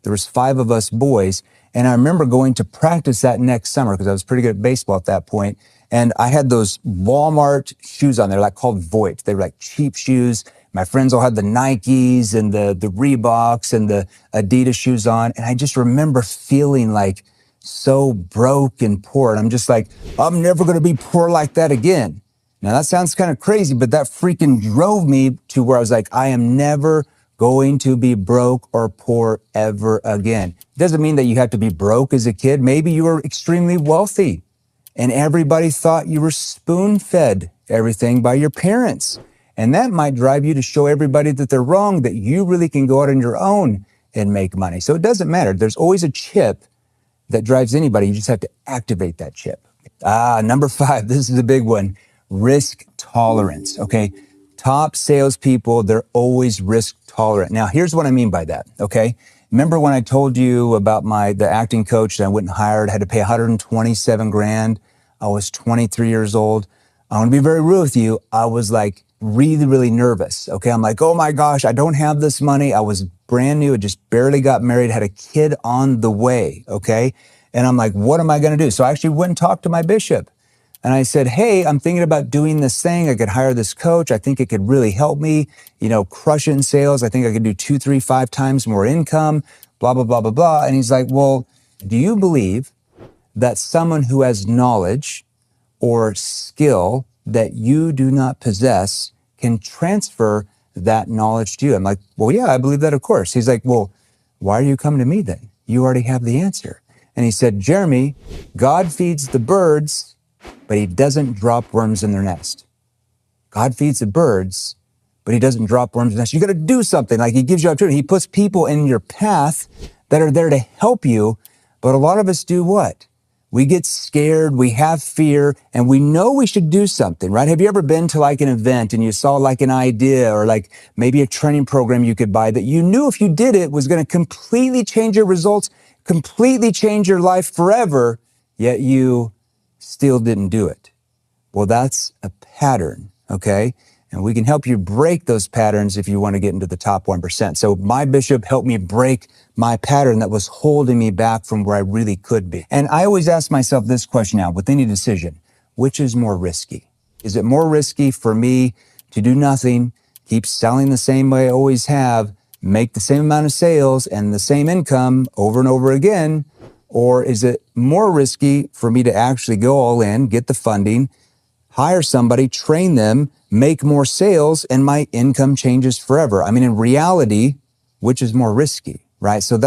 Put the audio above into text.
There was 5 of us boys. And I remember going to practice that next summer because I was pretty good at baseball at that point. And I had those Walmart shoes on there, like called Voight. They were like cheap shoes. My friends all had the Nikes and the Reeboks and the Adidas shoes on. And I just remember feeling like so broke and poor. And I'm just like, I'm never going to be poor like that again. Now that sounds kind of crazy, but that freaking drove me to where I was like, I am never going to be broke or poor ever again. Doesn't mean that you have to be broke as a kid. Maybe you were extremely wealthy and everybody thought you were spoon-fed everything by your parents. And that might drive you to show everybody that they're wrong, that you really can go out on your own and make money. So it doesn't matter. There's always a chip that drives anybody. You just have to activate that chip. Number 5, this is a big one. Risk tolerance, okay? Top salespeople, they're always risk tolerant. Now, here's what I mean by that, okay? Remember when I told you about the acting coach that I went and hired, had to pay $127,000. I was 23 years old. I want to be very real with you. I was like really, really nervous, okay? I'm like, oh my gosh, I don't have this money. I was brand new. I just barely got married, had a kid on the way, okay? And I'm like, what am I going to do? So I actually went and talked to my bishop. And I said, hey, I'm thinking about doing this thing. I could hire this coach. I think it could really help me, crush it in sales. I think I could do 2, 3, 5 times more income, blah, blah, blah, blah, blah. And he's like, well, do you believe that someone who has knowledge or skill that you do not possess can transfer that knowledge to you? I'm like, well, yeah, I believe that, of course. He's like, well, why are you coming to me then? You already have the answer. And he said, Jeremy, God feeds the birds, but he doesn't drop worms in their nest. God feeds the birds, but he doesn't drop worms in their nest. You got to do something. Like he gives you opportunity. He puts people in your path that are there to help you. But a lot of us do what? We get scared, we have fear, and we know we should do something, right? Have you ever been to like an event and you saw like an idea or like maybe a training program you could buy that you knew if you did it was going to completely change your results, completely change your life forever, yet you still didn't do it? Well, that's a pattern, okay? And we can help you break those patterns if you want to get into the top 1%. So my bishop helped me break my pattern that was holding me back from where I really could be. And I always ask myself this question now with any decision: which is more risky? Is it more risky for me to do nothing, keep selling the same way I always have, make the same amount of sales and the same income over and over again? Or is it more risky for me to actually go all in, get the funding, hire somebody, train them, make more sales, and my income changes forever? I mean, in reality, which is more risky, right? So that's